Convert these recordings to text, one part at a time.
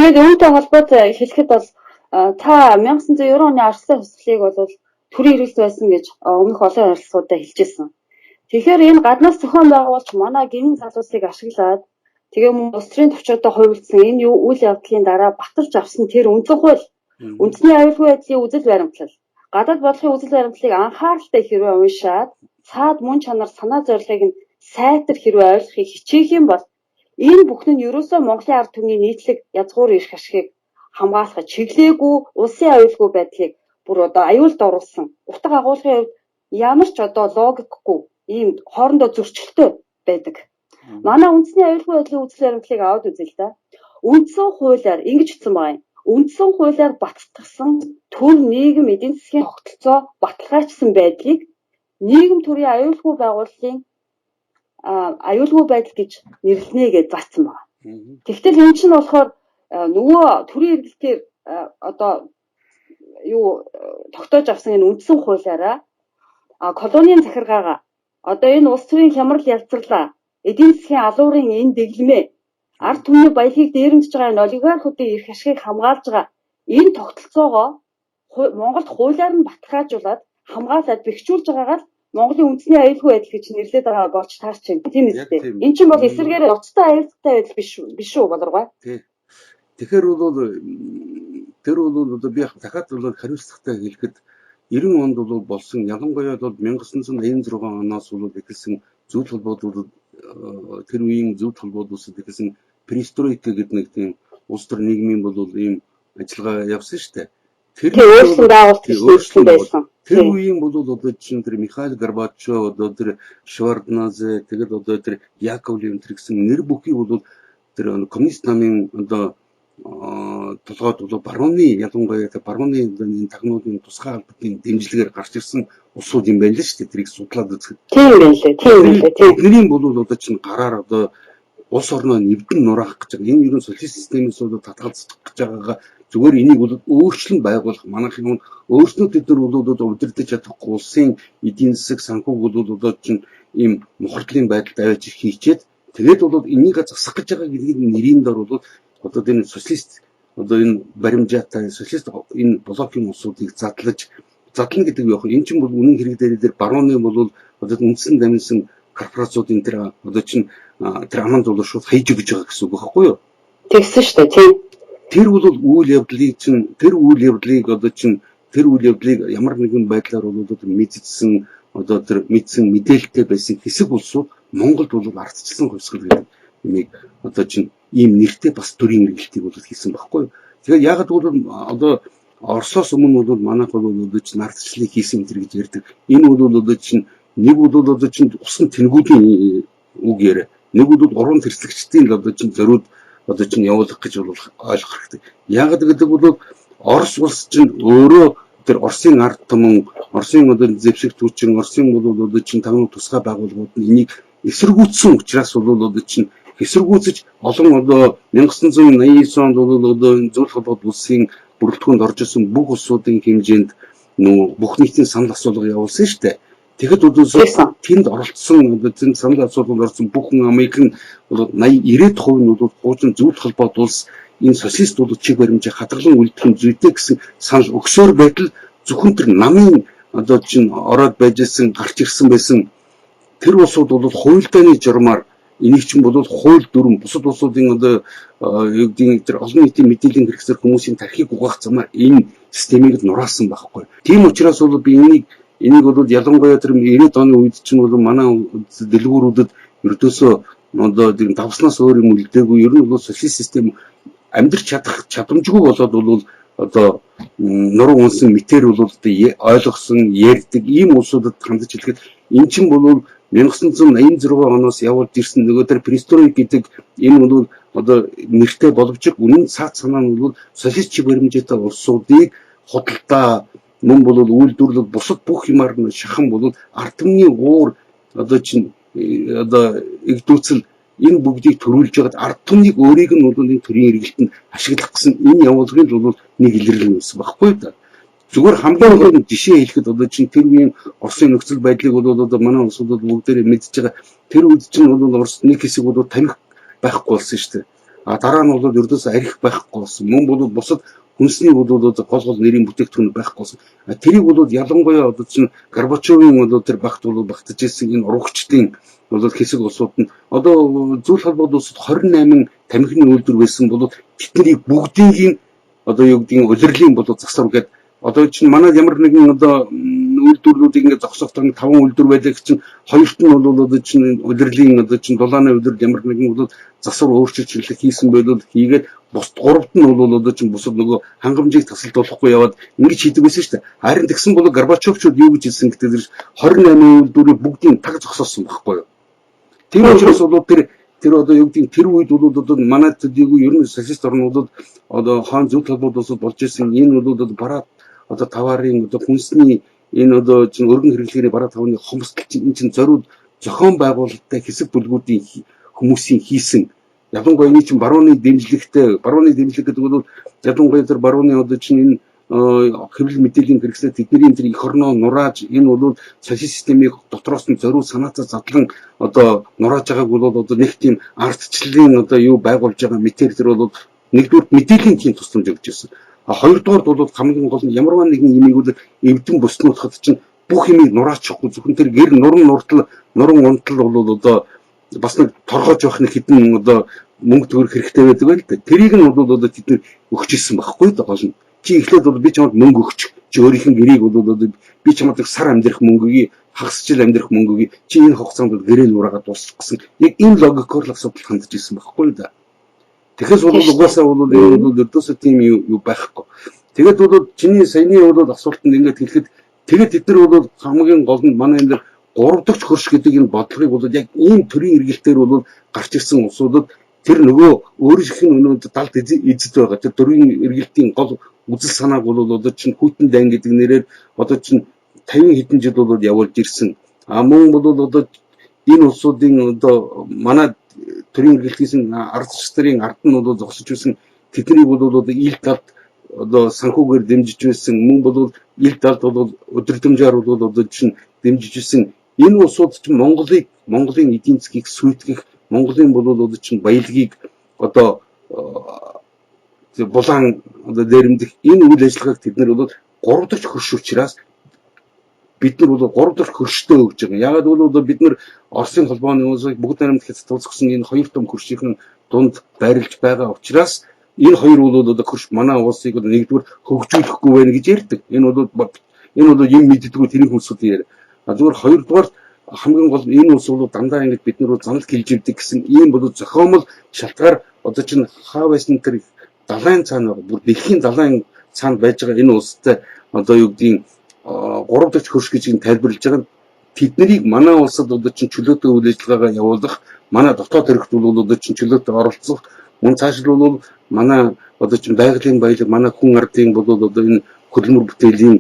Тэгээд үүнтэй холбоотой хэлэхэд бол та 1990 оны Арслан хувьсгалыг бол төрийн хэрэгт байсан гэж өмнөх олон ярилцлагуудад хэлжсэн. Тэгэхээр энэ гаднаас зохион байгуулж манай гинэн залуусыг ашиглаад тэгээ мөн улс төрийн төвчөдөө хувилдсан энэ үйл явдлын дараа баталж авсан тэр үндсэн хууль, үндэсний аюулгүй байдлын үзэл баримтлал, гадаад бодлогын үзэл баримтлалыг анхааралтай хэрвээ уншаад цаад мөн чанар санаа зорилгыг нь сайтар хэрвээ ойлгохыг хичээх юм бол энэ бүхэн нь ерөөсөө Монголын ард түмний нийтлэг язгуур эрх ашигыг хамгаалахад чиглээгүй улсын аюулгүй байдлыг бүр одоо аюулд оруулсан утга агуулгын хувьд ямар ч одоо логикгүй ийм хоорондоо зөрчилтэй байдаг. Манай үндэсний аюулгүй байдлын үзэл баримтлалыг аваад үзье л да. Үндсэн хуулиар ингэж хэлсэн байгаа юм. Үндсэн хуулиар баттгсан төр нийгэм эдийн засгийн тогтолцоо баталгаажсан байдлыг нийгэм төрийн аюулгүй байгууллагын аюулгүй байдал гэж нэрлэнэ гэж заасан байна. Тэгвэл энэ чинь болохоор нөгөө төрийн эргэлтээр одоо юу тогтоож авсан энэ үндсэн хуулиараа колонийн захиргаагаа одоо энэ улс төрийн хямрал ялцарлаа эдийн засгийн алуурын энэ дэглэмээ ард түмний баялагийг дээрэмдж байгаа энэ олигархуудын эрх ашигыг хамгаалж байгаа энэ тогтолцоогоо Монголд хуулиар нь баталгаажуулаад хамгаалаад бэхжүүлж байгаагаар Монголын үндэсний аюулгүй байдал гэж нэрлэдэг байгаа болж таарч байна. Тийм үстэй. Энд чинь бол эсэргээр ноцтой аюултай байдал биш үү болоргой. Тэгэхээр бол тэр бол одоо би дахиад бол хариуцлагатай хэлэхэд 90 онд бол болсон ялангуяа бол 1986 оноос бол эхэлсэн зөвлөлт холбоодууд тэр үеийн зөвлөлт холбоодууд эхэлсэн перестройка гэдэг нэг тийм улс төр нийгмийн бол ийм ажиллагаа явсан шүү дээ. Тэр өөрсдөө байгуулсан байсан. Тэр үеийн бол одоо чинь тэр Михаил Горбачев одоо тэр Швардназе тэгээд одоо тэр Яковлев тэр гэсэн нэр бүхий бол тэр коммунист намын одоо толгойд бол барууны ялангуяа барууны энэ тагнуудын тусгай албаны дэмжлэгээр гарч ирсэн улсууд юм байна л шүү дээ. Тэрийг судлаад үзэхэд. Тийм байлээ. Тэрийн бол одоо чинь гараар одоо улс орноо нэвдэн нураах гэж байгаа. Энэ ерөн социалист системээс бол татгалзах гэж байгаагаа зүгээр энийг бол өөрчлөн байгуулах манайх юм өөрснөө тэд нар бол удирдах чадахгүй улсын эдийн засаг санхүүг бол одоо чинь ийм мухардлын байдалд аваач хийчээд тэгээд бол энийг засах гэж байгаа гэдгийг нэрийн дор бол одоо энэ социалист одоо энэ баримжаатай социалист энэ блокийн улсуудыг задлана гэдэг нь яг энэ чинь бол үнэн хэрэг дээр барууны бол одоо үндсэн дамжсан корпорациудын тэр одоо чинь тэр аманд бол шууд хайж өгч байгаа гэсэн үг байхгүй юу? Тэгсэн шүү дээ тийм. Тэр бол үйл явдлыг одоо чинь тэр үйл явдлыг ямар нэгэн байдлаар бол мэдсэн одоо тэр мэдсэн мэдээлэлтэй байсан хэсэг улсууд Монголд бол ардчилсан хувьсгал гэдэг нэг одоо чинь ийм нэртэй бас төрийн эргэлтийг бол хийсэн байхгүй юу. Тэгэхээр яг бол одоо Оросоос өмнө бол манайх бол одоо чинь ардчлалыг хийсэн энэ гэж ярьдаг. Энэ бол одоо чинь нэг бол одоо чинь усан тэнгүүдийн үг яриа. Нэг бол уран тэрслэгчдийн одоо чинь зориуд одоо чинь явуулах гэж бол ойлгох хэрэгтэй. Яг гэдэг бол Орос улс чинь өөрөө тэр Оросын ард түмэн, Оросын одоо зэвсэг түүчин, Оросын бол одоо чинь таван тусгай байгууллагууд нь энийг эсэргүүцсэн учраас бол одоо чинь эсэргүүцэж олон одоо 1989 онд бол одоо зөвлөлт холбоот улсын бүрэлдэхүүнд орж ирсэн бүх улсуудын хэмжээнд бүх нийтийн санал асуулга явуулсан шүү дээ. Тэгэхэд бол тэнд оролцсон одоо тэнд санал асуулганд орсон бүхэн Америкийн 80-90% нь бол хуучин зөвлөлт холбоот улс энэ социалист бол чиг баримжаа хадгалан үлдэхин зүйтэй гэсэн санал өгсөөр байтал зөвхөн тэр намын одоо чинь ороод байж исэн гарч ирсэн байсан тэр улсууд бол хуульдааны журмаар энийг чинь бол хууль дүрм бусад улсуудын одоо юу гэдэг тэр олон нийтийн мэдээллийн хэрэгсэл хүмүүсийн тархийг угаах замаар энэ системийг нураасан байхгүй. Тийм учраас бол би энийг бол ялангуяа тэр 90-ад оны үед чинь бол манай дэлгүүрүүдэд ердөөсөө одоо давснаас өөр юм үлдээгүй ер нь бол социалист систем амьдрч чадах чадамжгүй болоод бол одоо нуруу унсан мэтэр бол ойлгосон ярьдаг ийм улсуудад хандж хэлэхэд эн чинь бол 1986 оноос явуулж ирсэн нөгөө тэр перестройк гэдэг энэ бол одоо нэртэй боловч үнэн цаад санаа нь бол социалист чиг баримжаатай улсуудыг худалдаа мөн бол үйлдвэрлэл бусад бүх юмар нь шахан бол ард түмний уур одоо чинь одоо игдүүцэл энэ бүгдийг төрүүлж байгаад ард түмнийг өөрийг нь бол энэ төрийн эргэлтэнд ашиглах гэсэн энэ явуулгыг бол нэг илэрлэл үүсэх байхгүй да. Зүгээр хамгийн гол жишээ хэлэхэд одоо чинь тэр үеийн Оросын нөхцөл байдлыг бол одоо манай улсууд бүгдээрээ мэдж байгаа. Тэр үед чинь бол Орос нэг хэсэг бол тамхи байхгүй болсон шүү дээ. Дараа нь бол ердөөс арих байхгүй болсон. Мөн бол бусад хүнсний бол гол нэрийн бүтээгдэхүүн байхгүй болсон. Тэрийг бол ялангуяа одоо чинь Горбачевын тэр багт бол багтаж ирсэн энэ урагчдын бол хэсэг улсууд нь одоо зүйл холбоод улсад 28 тамхины үйлдвэр байсан бол тэднийг бүгдийг одоо юу гэдгийг улирлын бол засвар гэдэг одоо чинь манай ямар нэгэн одоо үйлдвэрлэлүүдийг ингээд зогсоохтой 5 үйлдвэр байдаг чинь хоёрт нь бол одоо чинь улирлын одоо чинь дулааны улирал ямар нэгэн бол засвар өөрчлөлт хийсэн байлгүй хийгээд бус гуравт нь бол одоо чинь бусад нөгөө хангамжийг тасалдуулахгүй яваад ингэж хийдэг байсан шүү дээ. Харин тэгсэн бол Горбачевчуд юу гэж хэлсэн гэдэг 28 үйлдвэрийг бүгдийг таг зогсоосон байхгүй юу. Тийм учраас бол тэр одоо юу гэдэг тэр үед бол одоо манай төдийгүй ер нь социалист орнуудад одоо хаан зөв толгойд болж ирсэн энэ бол одоо бараа одоо таварын одоо хүнсний энэ одоо чинь өргөн хэрэглэгийн бараа тавны хомсдол чинь энэ чинь зориуд зохион байгуулалттай хэсэг бүлгүүдийн хүмүүсийн хийсэн ялангуяа энэ чинь барууны дэмжлэг гэдэг бол ялангуяа тэр барууны одоо чинь энэ хэвлэл мэдээллийн хэрэгсэл тэдний тэр эх орноо нурааж энэ бол социалист системийг дотроос нь зориуд санаатаа задлан одоо нурааж байгааг бол одоо нэг тийм ардчлалын одоо юу байгуулж байгаа мэтэр тэр бол нэгдүгээр мэдээллийн тийм тусламж өгч ирсэн. Хоёрдугаар бол хамгийн гол нь ямарваа нэгэн имийг бол эвдэн бүснуудхад чинь бүх имийг нураачихгүй зөвхөн тэр гэр нуран унтал бол одоо бас нэг торгоож явах нэг хідэн одоо мөнгө төгрөх хэрэгтэй байдаг байл та. Тэрийг нь бол одоо тэд нар өгч ирсэн байхгүй да гол нь. Чи эхлээд бол би чамд мөнгө өгч. Чи өөрийнх нь гэрийг бол одоо би чамд сар амьдрах мөнгөгийг хагас жил амьдрах мөнгөгийг чи энэ хугацаанд бол гэрээ нураагаад дуусгах гэсэн. Яг энэ логикоор л асуудал хандж ирсэн байхгүй да. Тэгэхээс бол угаасаа бол энэ бол өдөөсөө тийм юу байхгүй. Тэгээд бол чиний саяны бол асуултанд ингээд хэлэхэд тэгээд бид нар бол хамгийн гол нь манай энэ 3 дахь хөрш гэдэг энэ бодлогыг бол яг ийм төрлийн эргэлтээр бол гарч ирсэн улсуудад тэр нөгөө өөрийнх нь өнөөдөр далд эзэд байгаа тэр төрлийн эргэлтийн гол үзэл санааг бол одоо чинь Хүйтэн дайн гэдэг нэрээр одоо чинь 50 хэдэн жил бол явуулж ирсэн. Мөн бол одоо энэ улсуудын одоо манай төрийн эргэлтийн ардчдын ард нь бол зогсож байсан тэднийг бол одоо ил талд одоо санхүүгээр дэмжиж байсан мөн бол ил талд бол өдөрдмжаар бол одоо чинь дэмжиж байсан энэ улсууд чинь Монголын эдийн засгийг сүйтгэх Монголын бол одоо чинь баялагийг одоо булаан одоо дээрэмдэх энэ үйл ажиллагааг тэд нар бол 3 дахь хөрш учраас бид нар бол 3 дахь хөрштэй өгж байгаа. Яагаад бол бид нар Оросын холбооны улсыг бүгд найрамд хязгаарлагдсан энэ хоёр том хөршийн дунд байрлаж байгаа учраас энэ хоёр бол одоо хөрш манай улсыг нэгдүгээр хөгжүүлэхгүй байна гэж ярьдаг. Энэ бол юм мэддэггүй тэрийн хүмүүсүүд яар. Зүгээр хоёрдугаар хамгийн гол энэ улс бол дандаа ингэж бид нар занал хэлж ивдэг гэсэн ийм бол зохиомл шалтгаан одоо чинь хаа байсан тэр далайн цаана бүр дэлхийн далайн цаана байж байгаа энэ улстай одоо юу гэдгийг 3 дахь хөрш гэж тайлбарлаж байгаа нь тэднийг манай улсад одоо чинь чөлөөтэй үйл ажиллагаагаа явуулах манай дотоод хэрэгт бол одоо чинь чөлөөтэй оролцох мөн цаашдаа бол манай одоо чинь байгалийн баялаг манай хүн ардын бол одоо энэ хөдөлмөр бүтээлийн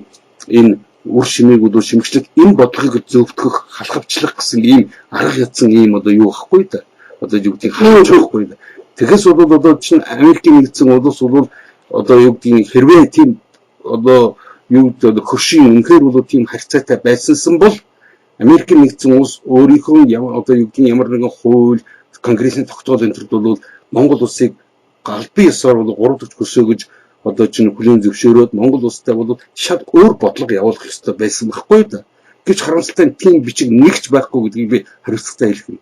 энэ үр шимийг бол шимэгчлэх энэ бодлогыг зөвтгөх халахвчлах гэсэн ийм арга ядсан ийм одоо юу байхгүй да одоо юу гэдгийг хааж байхгүй да. Тэгэхээс бол одоо чинь Америкийн нэгдсэн улс бол одоо юу гэдгийг хэрвээ тийм одоо юу гэдэг хөршийн үнэхээр бол тийм харьцаатай байсансан бол Америкийн нэгдсэн улс өөрийнхөө одоо юу гэдгийг ямар нэгэн хууль конгрессийн тогтоол энэ төрд бол Монгол улсыг галбын ёсоор бол 3 дахь хөршөө гэж одоо чинь хүлээн зөвшөөрөөд Монгол улстай бол шал өөр бодлого явуулах ёстой байсан байхгүй да. Гэвч харамсалтай тийм бичиг нэгч байхгүй гэдгийг би хариуцлагатай хэлэх юм.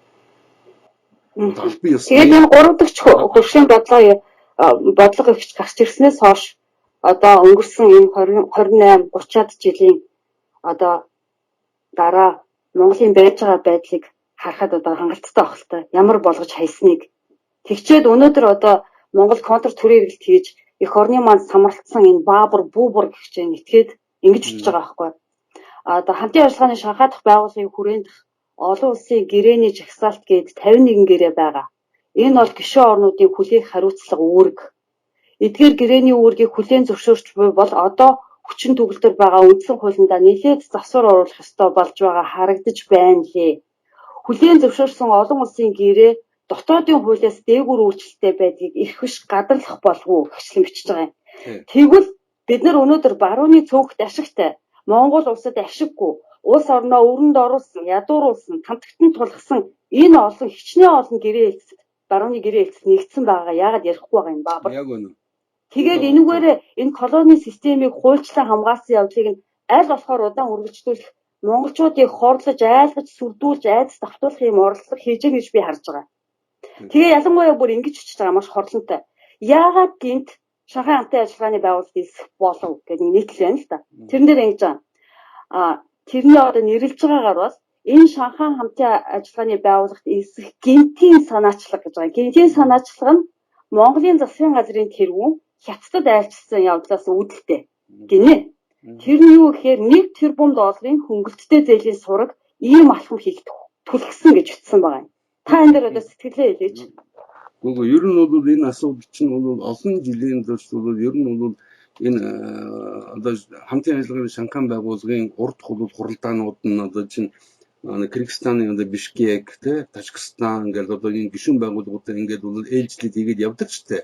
Тэгээд энэ 3 дахь хөршийн бодлого ихч гарч ирснээс хойш одоо өнгөрсөн энэ 28 30-аад жилийн одоо дараа Монголын байж байгаа байдлыг харахад одоо хангалттай багтай ямар болгож хайсныг тэгчээд өнөөдөр одоо Монгол контр төрийн эргэлт хийж эх орны маань самралтсан энэ баабар бүүбар гэх чинь этгээд ингэж бичиж байгаа байхгүй. Одоо хамтын ажиллагааны Шанхай дахь байгууллагын хүрээнд олон улсын гэрээний жагсаалт гээд 51 гэрээ байгаа. Энэ бол гишүүн орнуудын хүлээх хариуцлага үүрэг. Эдгээр гэрээний үүргийг хүлээн зөвшөөрч буй бол одоо хүчин төгөлдөр байгаа үндсэн хуулиндаа нэлээд засвар оруулах ёстой болж байгаа харагдаж байна лээ. Хүлээн зөвшөөрсөн олон улсын гэрээ дотоодын хуулиас дээгүүр үйлчлэлтэй байдгийг эрх биш гадарлах болов уу гэхлэн бичиж байгаа юм. Тэгвэл бид нар өнөөдөр барууны цөөхт ашигтай Монгол улсад ашиггүй улс орноо өрөнд оруулсан, ядууруулсан, тамтагтан тулгасан энэ олон хичнээн олон гэрээ эцэд барууны гэрээ хэлтс нэгдсэн байгаа. Яагаад ярихгүй байгаа юм баабар. Яг үнэ. Тэгээд энэгээр энэ колони системийг хуульчлан хамгаалсан явдлыг нь аль болохоор удаан үргэлжлүүлэх монголчуудыг хорлож, айлгаж, сүрдүүлж, айдас давтуулах юм орлого хийж байгаа гэж би харж байгаа. Тэгээ ялангуяа бүр ингэж очиж байгаа маш хорлонтой. Яагаад гинт Шанхай хамтын ажиллагааны байгууллага эсэх болов гэдэг нийтлэл байна л да. Тэрэн дээр ингэж байгаа. Тэрний одоо нэрлэж байгаагаар бол энэ Шанхай хамтын ажиллагааны байгууллагт эсэх гинтийн санаачлага гэж байгаа. Гинтийн санаачлага нь Монголын засгийн газрын тэргүүн хятадд айлчилсан явдлаас үүдэлтэй гинэ. Тэр нь юу гэхээр 1 тэрбум долларын хөнгөлөлттэй зээлийн сураг ийм алхам хийх түлхсэн гэж утсан байгаа юм. Та энэ дээр одоо сэтгэлээ хэлээч. Гэхдээ ер нь бол энэ асуудал чинь бол олон жилийн турш бол ер нь бол энэ одоо хамтын ажиллагааны Шанхай байгууллагын урд хуралдаанууд нь одоо чинь Кыргызстаны одоо Бишкек те Тажикстан гэдэг одоо энэ гишүүн байгууллагуудаар ингээд бол ээлжлээд игээд явдаг ч те.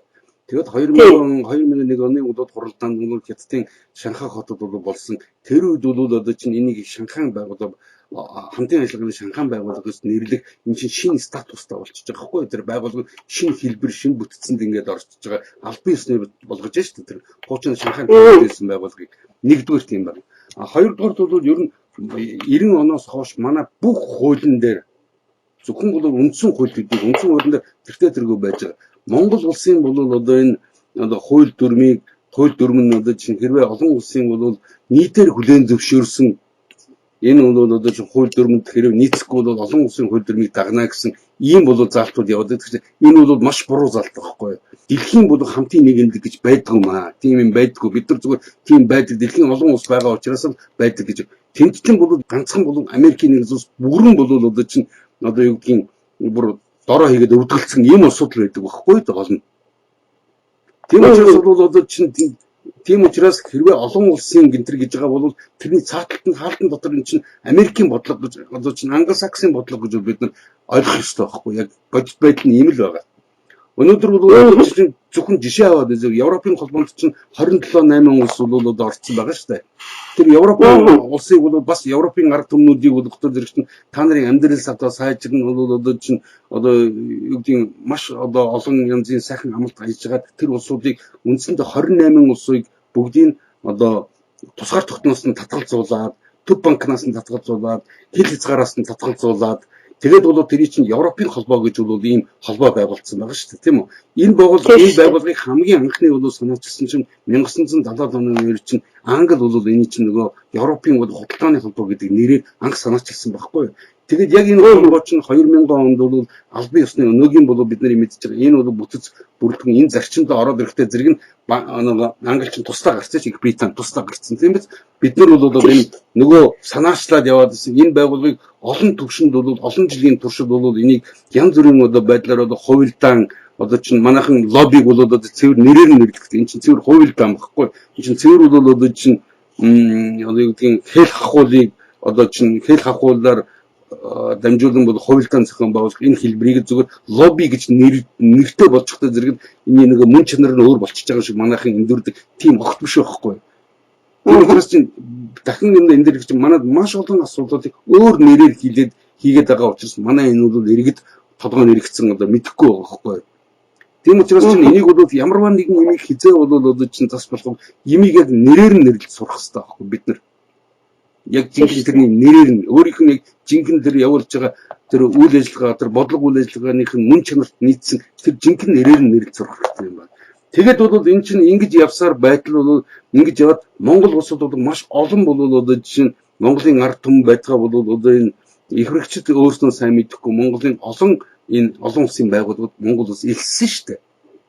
Тэгээд 2001 оны удаад хуралдаанд бол Хятадын Шанхай хотод бол болсон. Тэр үед бол одоо чинь энийг Шанхай байгууллага хамтын ажиллагааны Шанхай байгууллагаас нэрлэх энэ чинь шинэ статустай болчихж байгаа хгүй. Тэр байгууллага шинэ хэлбэр, шинэ бүтцэнд ингээд орчиж байгаа. Албан ёсны болгож байна шүү дээ. Тэр хуучин Шанхай байсан байгууллагыг нэгдүгээр тийм байна. Хоёрдугаар бол ер нь 90 оноос хойш манай бүх хуулийн дээр зөвхөн бол үндсэн хууль гэдэг үндсэн хуулийн дээр тэртээ байж байгаа. Монгол улсын бол одоо энэ одоо хууль дүрм нь одоо чинь хэрвээ олон улсын бол нийтээр хүлээн зөвшөөрсөн энэ бол одоо чинь хууль дүрмэнд хэрвээ нийцэхгүй бол олон улсын хууль дүрмийг дагнаа гэсэн ийм бол заалтууд яваад байгаа. Энэ бол маш буруу заалт байхгүй юу? Дэлхийн бол хамтын нийгэмлэг гэж байдаг юм аа. Тийм юм байдаггүй. Бид нар зүгээр тийм байдаг. Дэлхийн олон улс байгаа учраас л байдаг гэж. Тэнд чинь бол ганцхан бол Америкийн нэгэн улс бүгрэн бол одоо чинь одоо юу гэдгийг бүр дороо хийгээд өвдгөлцсөн ийм асуудал байдаг байхгүй юу? Болно. Тийм учраас бол одоо чинь тийм учраас хэрвээ олон улсын гинтэр гэж байгаа бол тэрний цааталтын хаалтан дотор энэ чинь Америкийн бодлого гэж одоо чинь англосаксын бодлого гэж бид нар ойлгох ёстой байхгүй яг бодит байдал нь ийм л байгаа. Өнөөдөр бол зөвхөн жишээ аваад Европын холбоонд чинь 27-8 улс бол одоо орцсон байгаа шүү дээ. Тэр Европын улсыг бол бас Европын ард түмнүүдийг бол дотор зэрэг чинь та нарын амьдрал сатаа сайжрна бол одоо чинь одоо юу гэдгийг маш одоо олон янзын сайхан амлалт хийж байгаа тэр улсуудыг үндсэндээ 28 улсыг бүгдийг одоо тусгаар тогтноос нь татгалзуулаад төв банкнаас нь татгалзуулаад хил хязгаараас нь татгалзуулаад тэгээд бол тэр чинь Европын холбоо гэж бол ийм холбоо байгуулсан байгаа шүү дээ тийм үү. Энэ байгууллагыг хамгийн анхны бол санаачилсан чинь 1970 оны үеэр чинь Англи бол энэ чинь нөгөө Европын худалдааны холбоо гэдэг нэрээр анх санаачилсан байхгүй юу. Тэгээд яг энэ холбоо чинь 2000 онд бол албан ёсны өнөөгийн бол бид нар мэдж байгаа. Энэ бол бүтэц бүрдгэн энэ зарчимд ороод ирэхдээ зэрэг нь Англи чинь тусдаа гарцсан чинь Британи тусдаа гарцсан тийм биз. Бид нар бол энэ нөгөө санаачлаад яваад энэ байгууллагыг олон төвшөнд бол олон жилийн туршид бол энийг янз бүрийн одоо байдлаар одоо хувилдаан одоо чинь манайхан лоббиг бол одоо цэвэр нэрээр нь нэрлэдэг. Энэ чинь цэвэр хувилдаан багхгүй. Энэ чинь цэвэр бол одоо чинь одоо юу гэдгийг хэл хахуулыг одоо чинь хэл хахуулаар дамжуулан бол хувилдаан зохион байгуулах энэ хэлбэрийг зүгээр лобби гэж нэртэй болчихтой зэрэг энэ нэг мөн чанар нь өөр болчихж байгаа шиг манайхан эндүрдэг тийм огт биш байхгүй. Тэгэхээр чинь дахин энэ дээр чинь манад маш олон асуудлуудыг өөр нэрээр хийгээд байгаа учраас манай энэ бол иргэд толгой нэрэгдсэн одоо мэдэхгүй байгаа байхгүй. Тийм учраас чинь энийг бол ямарваа нэгэн юмыг хизээ бол одоо чинь зас болох юмыг яг нэрээр нь нэрлэж сурах хэрэгтэй байхгүй бид нар. Яг жинхэнэ тэрний нэрээр нь өөрийнх нь яг жинхэнэ тэр явуулж байгаа тэр үйл ажиллагаа тэр бодлого үйл ажиллагааных нь мөн чанарт нийцсэн тэр жинхэнэ нэрээр нь нэрлэж сурах хэрэгтэй юм байна. Тэгээд бол энэ чинь ингэж явсаар байтал бол ингэж яваад Монгол улсууд бол маш олон бол одоо жишээ нь Монголын ард түмэн байтгаа бол одоо энэ их хэрэгчид өөрснөө сайн мэдэхгүй Монголын олон улсын байгууллагууд Монгол улс илссэн шүү дээ.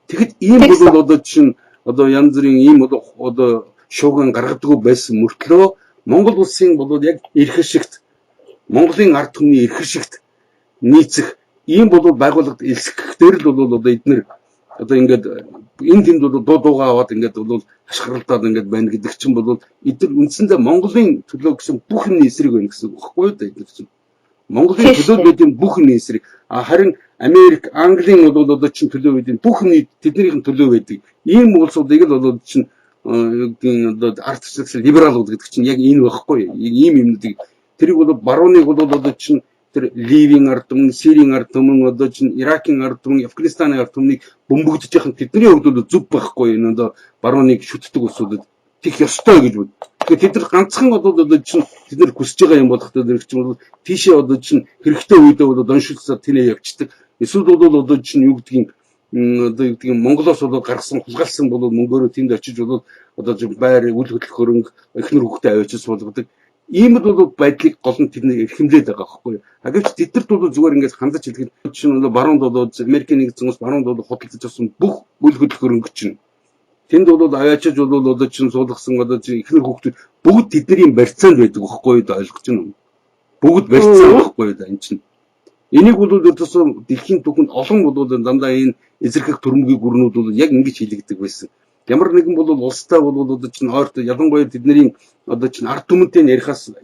Тэгэхэд ийм бол одоо жишээ нь одоо янз бүрийн ийм одоо шууган гаргадаггүй байсан мөртлөө Монгол улсын бол яг эрхэшигт Монголын ард түмний эрхэшигт нийцэх ийм бол байгууллагад илсгэхээр л бол одоо эдгээр одоо ингээд энэ тэнд бол дуугаа аваад ингээд бол хашгиралдаад ингээд байна гэдэг чинь бол эдгээр үндсэндээ Монголын төлөө гэсэн бүх нэг эсрэг байна гэсэн үг байхгүй юу эдгээр чинь Монголын төлөө байдгийн бүх нэг эсрэг харин Америк Английн бол одоо чинь төлөө байдгийн бүх нэг тэднийхэн төлөө байдаг ийм улсуудыг л одоо чинь одоо арт социал либералууд гэдэг чинь яг энэ байхгүй юу ийм юмнуудыг тэрийг бол барууныг бол одоо чинь тэр Ливийн ард түмэн, Сирийн ард түмэн, одоо чинь Иракийн ард түмэн, Афганистаны ард түмнийг бөмбөгдөж яхад тэдний хувьд бол зүв байхгүй энэ одоо барууныг шүтдэг улсуудад тех ёстой гэж бод. Тэгэхээр тэд нар ганцхан одоо чинь тэд нар хүсэж байгаа юм болох тоо зэрэг чинь бол тийшээ одоо чинь хэрэгтэй үедээ бол доншилсаар тэнэ явчихдаг. Эсвэл бол одоо чинь юу гэдгийг одоо юу гэдгийг Монголоос бол гаргасан хулгайлсан бол мөнгөөрөө тэнд очиж бол одоо чинь байр үл хөдлөх хөрөнгө эхнэр хүүхдээ авчиж суулгадаг. Ийм л бол байдлыг гол нь тэдний эрхэмлээд байгаа байхгүй юу. Гэвч тэдэрт бол зүгээр ингэж хандаж хэлэхэд чинь баруунд бол Америкийн нэгдсэн улс баруунд бол худалдаж авсан бүх үл хөдлөх хөрөнгө чинь тэнд бол аваачиж бол одоо чинь суулгасан одоо чинь эхнэр хүүхдүүд бүгд тэдний барьцаанд байдаг байхгүй юу ойлгож байна. Бүгд барьцаан байхгүй юу энэ чинь. Энийг бол өөртөө дэлхийн түвшинд олон бол дандаа энэ эзэрхэх төрөмгийн гүрнүүд бол яг ингэж хийлэгдэг байсан. Ямар нэгэн бол улстай бол одоо чинь ойрт ялангуяа тэдний одоо чинь ард түмэнтэй ярихаас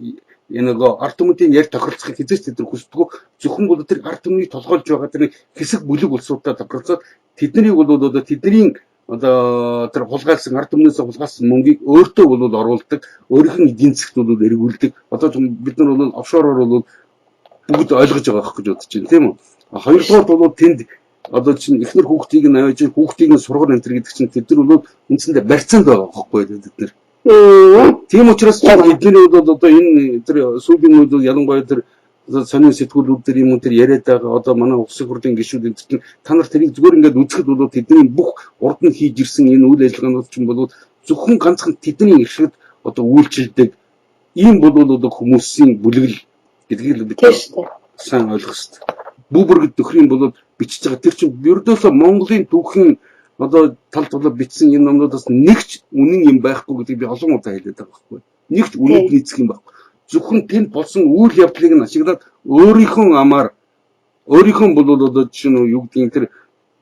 энэ нөгөө ард түмэнтэй ярь тохиролцохыг хизээч тэд хүсдэг. Зөвхөн бол тэр ард түмнийг толгойлж байгаа тэр хэсэг бүлэг улсуудтай тохиролцоод тэднийг бол одоо тэдний одоо тэр хулгайлсан ард түмнээс хулгайлсан мөнгийг өөртөө бол оруулдаг, өөрийнх нь эдийн засгт бол эргүүлдэг. Одоо бид нар бол офшороор бол бүгд ойлгож байгаа хэрэг гэж бодож байна, тийм үү? Хоёрдугаар бол тэнд одоо чинь эхнэр хүүхдийг нь аваач хүүхдийг нь сургал энэ гэдэг чинь тэд нар бол үндсэндээ барьцаанд байгаа байхгүй бид нар. Тийм учраас эдгээр бол одоо энэ тэр сүүлийн үед ялангуяа тэр сонин сэтгүүлүүд тэр юм тэр яриад байгаа одоо манай улсын хурлын гишүүд энэ чинь та нар тэрийг зүгээр ингээд үзэхэд бол тэдний бүх урд нь хийж ирсэн энэ үйл ажиллагаанууд чинь бол зөвхөн ганцхан тэдний иршгэд одоо үйлчилдэг ийм бол одоо хүмүүсийн бүлэгэл гэдгийг л бид сайн ойлгох хэрэгтэй. Бүүбэргэд нөхрийн бол бичиж байгаа тэр чинь ердөөсөө Монголын түүхийн одоо талд бол бичсэн энэ номнуудаас нэгч үнэн юм байхгүй гэдгийг би олон удаа хэлээд байгаа байхгүй. Нэгч үнэнд нийцэх юм байхгүй. Зөвхөн тэнд болсон үйл явдлыг нь ашиглаад өөрийнхөө амаар өөрийнхөө бол одоо жишээ нь юу гэдгийг тэр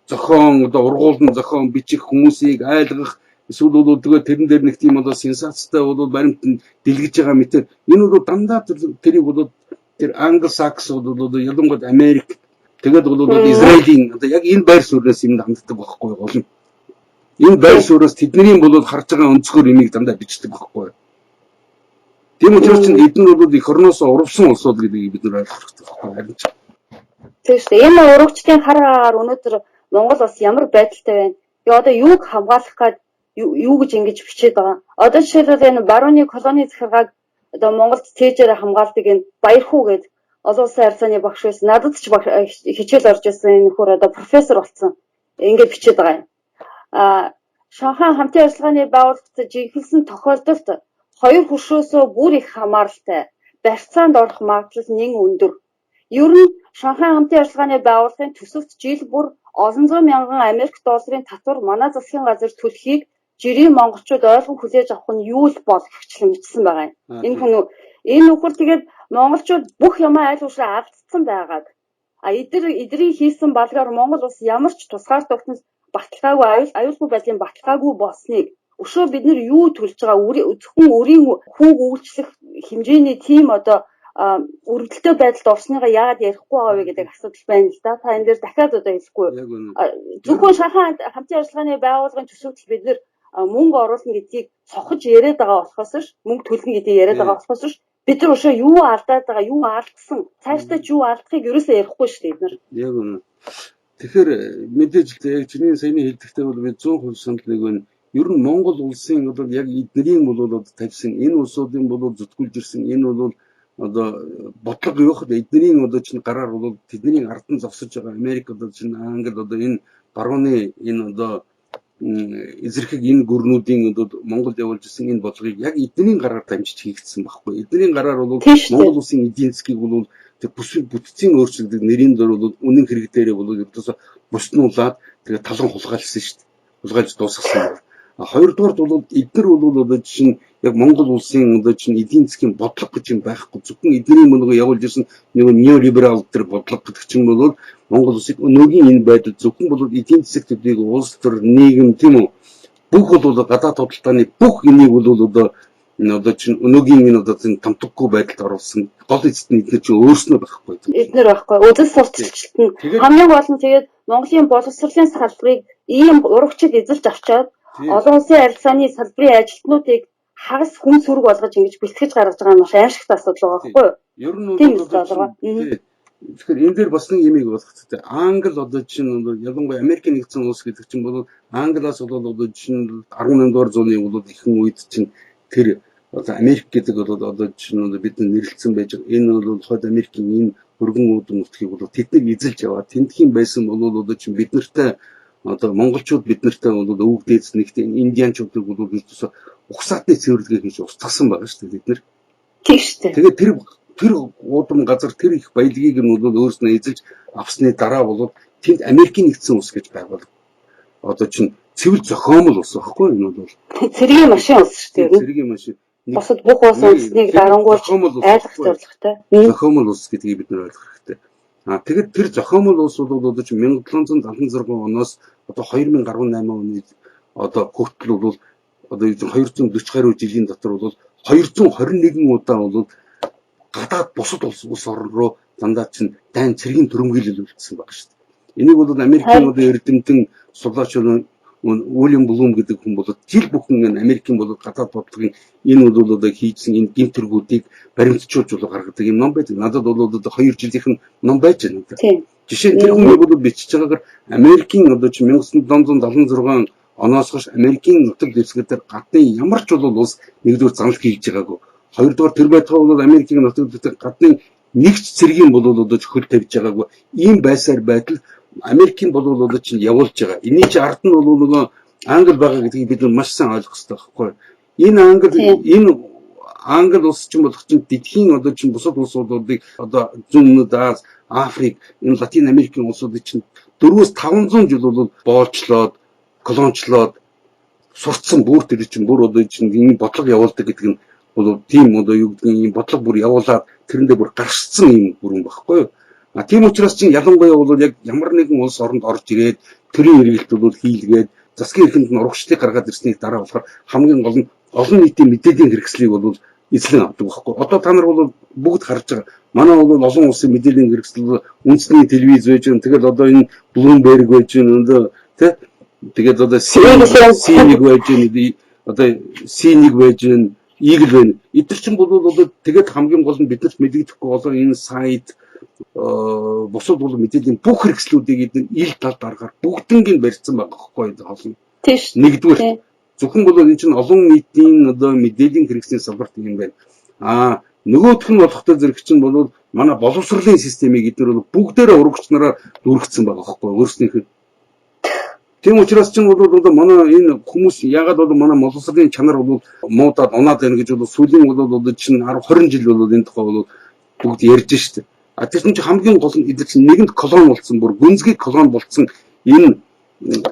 зохион одоо ургуулн зохион бичих хүмүүсийг айлгах эсвэл бол тэгээ тэрэн дээр нэг тийм одоо сенсацтай бол баримт дэлгэж байгаа мэтэр энэ бол дандаа тэрийг бол тэр англосакс бол ялангуяа Америк тэгээд бол Израилийн одоо яг энэ байр сууриас юм ханддаг байхгүй гол нь. Энэ байр сууриас тэдний бол харж байгаа өнцгөр имийг дандаа бичдэг байхгүй. Тийм учраас чинь эдгээр бол эх орноос урвсан улсууд гэдгийг бид нар ойлгох хэрэгтэй. Тийм шүү дээ. Энэ урагчдын хар агаар өнөөдөр Монгол улс ямар байдалтай байна? Би одоо юуг хамгаалах гээд юу гэж ингэж бичээд байгаа. Одоо жишээлбэл энэ барууны колони захиргааг одоо Монголд цээжээр хамгаалдаг энэ Баярхүү гэдэг олон улсын харьцааны багш байсан. Надад ч хичээл орж ирсэн энэ нөхөр одоо профессор болсон. Ингээд бичээд байгаа юм. Шанхай хамтын ажиллагааны байгууллагт жинхэнэсэн тохиолдолд хоёр хөршөөсөө бүр их хамааралтай барьцаанд орох магадлал нэн өндөр. Ер нь Шанхай хамтын ажиллагааны байгууллагын төсөвт жил бүр олон зуун мянган Америк долларын татвар манай засгийн газар төлөхийг жирийн монголчууд ойлгон хүлээж авах нь юу л болох гэвчлэн бичсэн байгаа юм. Энэ нөхөр тэгээд монголчууд бүх юмаа айл уушраа алдсан байгааг эдний хийсэн балгаар Монгол улс ямар ч тусгаар тогтнол баталгаагүй аюулгүй байдлын баталгаагүй болсныг өшөө бид нар юу төлж байгаа зөвхөн өөрийн хүүг үйлчлэх хэмжээний тийм одоо өргөдөлтөй байдалд орсныгаа яагаад ярихгүй байгаа вэ гэдэг асуудал байна л да. Та энэ дээр дахиад одоо хэлэхгүй. Зөвхөн Шанхай хамтын ажиллагааны байгууллагын төсөвт бид нар мөнгө оруулна гэдгийг цохож яриад байгаа болохоос ш мөнгө төлнө гэдгийг яриад байгаа болохоос ш бид нар өшөө юу алдаад байгаа юу алдсан цаашдаа ч юу алдахыг ерөөсөө ярихгүй ш бид нар. Яг үнэ. Тэгэхээр мэдээж яг чиний саяны хэлдэгтэй бол би 100% санал нэг байна. Ер нь Монгол улсын одоо яг эднэрийн бол одоо тавьсан энэ улсуудын бол зүтгүүлж ирсэн энэ бол одоо бодлого юу хэ эднэрийн одоо чинь гараар бол тэдний ардан зогсож байгаа Америк одоо чинь Англи одоо энэ барууны энэ одоо эзэрхэг энэ гүрнүүдийн одоо Монголд явуулж ирсэн энэ бодлогыг яг эднэрийн гараар дамжиж хийгдсэн байхгүй. Эднэрийн гараар бол Монгол улсын эдийн засгийг бол тэр бүтцийн өөрчлөлт нэрийн дөр бол үнэн хэрэг дээрээ бол ердөөсө буснуулаад тэгээ талан хулгайлсан шүү дээ. Хулгайлж дуусгасан. Хоёрдугаар бол эдгээр бол одоо чинь яг Монгол улсын одоо чинь эдийн засгийн бодлого гэж юм байхгүй. Зөвхөн эдний мөнгө явуулж ирсэн нэг неолиберал төр бодлого гэдэг чинь бол Монгол улсыг өнөөгийн энэ байдал зөвхөн бол эдийн засаг төдийг улс төр нийгэм тийм үү бүх бол гадаад худалдааны бүх энийг бол одоо чинь өнөөгийн энэ одоо чинь тамтаггүй байдалд оруулсан гол эцэст нь эдгээр чинь өөрснөө байхгүй. Эдгээр байхгүй. Үзэл сурталчилт нь хамгийн гол нь тэгээд Монголын боловсролын салбарыг ийм урагчид эзэлж авчаад олон улсын харилцааны салбарын ажилтнуудыг хагас хүн сөрөг болгож ингэж бэлтгэж гаргаж байгаа нь маш аимшигт асуудал байгаа байхгүй юу? Ер нь бол Тэгэхээр энэ дээр бас нэг юмыг болох хэрэгтэй. Англи одоо чинь ялангуяа Америк нэгдсэн улс гэдэг чинь бол Англиас бол одоо чинь 18 дугаар зууны бол ихэнх үед чинь тэр одоо Америк гэдэг бол одоо чинь бид нэрлэлсэн байж байгаа. Энэ бол хойд Америкийн энэ өргөн үүдэн нутгийг бол тэднийг эзэлж яваад тентхийн байсан бол одоо чинь бид нартай одоо монголчууд бид нартай бол өвөг дээдс нэгт индианчуудыг бол бидээс ухсаатны цэвэрлэгээ хийж устгасан байгаа шүү дээ бид нар. Тийм шүү дээ. Тэгээд тэр уудам газар тэр их баялагийг нь бол өөрснөө эзэлж авсны дараа бол тэнд Америкийн нэгдсэн улс гэж байгуул. Одоо чинь цэвэр зохиомл улс байхгүй энэ бол. Цэргийн машин улс шүү дээ. Цэргийн машин. Бусад бүх улс үндэснийг дарангуйж айлах зорилготой. Зохиомл улс гэдгийг бид нар ойлгох хэрэгтэй. Тэгэд тэр зохиомл улс бол одоо чинь 1776 оноос одоо 2018 оны одоо хүртэл бол одоо 240 гаруй жилийн дотор бол 221 удаа бол гадаад бусад улс орн руу дандаа чинь дайн цэргийн төрөмгийлэл үлдсэн байгаа шүү дээ. Энийг бол Америкийн одоо эрдэмтэн судлаач Уильям Блум гэдэг хүн бол жил бүхэн Америкийн бол гадаад бодлогын энэ бол одоо хийжсэн энэ гэмтэргүүдийг баримтжуулж гаргадаг юм ном байдаг. Надад бол одоо 2 жилийнх нь ном байж байна. Жишээ нь тэр хүн бол бичиж байгаагаар Америкийн одоо чинь 1776 оноос хойш Америкийн нутаг дэвсгэрээр гадны ямар ч бол улс нэгдүгээр занал хийж байгаагүй. Хоёрдугаар тэр байтугай бол Америкийн нутаг дэвсгэр гадны нэгч цэргийн бол одоо хөл тавьж байгаагүй. Ийм байсаар байтал Америкийн бол одоо чинь явуулж байгаа. Эний чи ард нь бол нөгөө Англи байгаа гэдгийг бид маш сайн ойлгох хэрэгтэй байхгүй. Энэ Англи улс чинь болох чинь дэлхийн одоо чинь бусад улсуудыг одоо зүүн Аз, Африк, энэ Латин Америкийн улсуудыг чинь 400-500 жил бол боолчлоод, колончлоод сурцсан бүр тэр чинь бүр одоо чинь энэ бодлого явуулдаг гэдэг нь бол тийм одоо юу гэдэг нь бодлого бүр явуулаад тэрэндээ бүр гаршсан юм бүрэн багхгүй юу. Тийм учраас чинь ялангуяа бол яг ямар нэгэн улс оронд орж ирээд төрийн эргэлт бол хийлгээд засгийн эрхэнд нь урагшлыг гаргаад ирсний дараа болохоор хамгийн гол нь олон нийтийн мэдээллийн хэрэгслийг бол эзлэн авдаг байхгүй. Одоо та нар бол бүгд харж байгаа. Манай бол олон улсын мэдээллийн хэрэгсэл үндэсний телевиз байж байгаа. Тэгэл одоо энэ Bloomberg байж байгаа. Тэгээд одоо C1 байж байгаа. Одоо C1 байж байгаа. Eagle байна. Эдгээр чинь бол одоо тэгээд хамгийн гол нь биднэрт мэдэгдэхгүй болоо энэ сайт бусад бол мэдээллийн бүх хэрэгслүүдийг эдгээр ил талд аргаар бүгднийг барьсан байгаа байхгүй юу. Тийш. Нэгдүгээр зөвхөн бол энэ чинь олон нийтийн одоо мэдээллийн хэрэгслийн салбарт юм байна. Нөгөөх нь болохтой зэрэг чинь бол манай боловсролын системийг эдгээр бол бүгдээрээ урагчнараа дүргцсэн байгаа байхгүй юу. Өөрснийх нь. Тийм учраас чинь бол манай энэ хүмүүс ягаад бол манай боловсролын чанар бол муудаад унаад байна гэж бол сүүлийн бол чинь 10 20 жил бол энэ тухай бол бүгд ярьж штэ. Тэр чинь хамгийн гол нь эдгээр чинь нэгэнд колон болсон бүр гүнзгий колон болсон энэ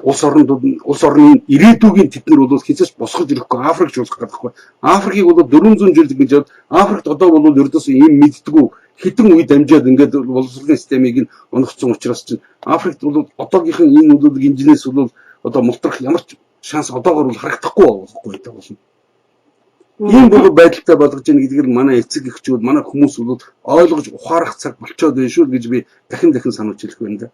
улс орны ирээдүйгийн тэд нар бол хязгаарч босгож ирэхгүй Африкч болох гэдэгхгүй. Африкийг бол 400 жил гэж бод Африкт одоо бол ердөөсөө ийм мэддэггүй хитэн үе дамжаад ингээд боловсролын системийг нь унагцсан учраас чинь Африкт бол одоогийнх нь энэ үдийг инженеэс бол одоо мултрах ямар ч шанс одоогоор бол харагдахгүй байхгүй гэдэг болно. Ийм бол байдалтай болгож ийн гэдгээр манай эцэг эхчүүд манай хүмүүс бол ойлгож ухаарах цаг болчиход байна шүү гэж би дахин сануулж хэлэх байна да.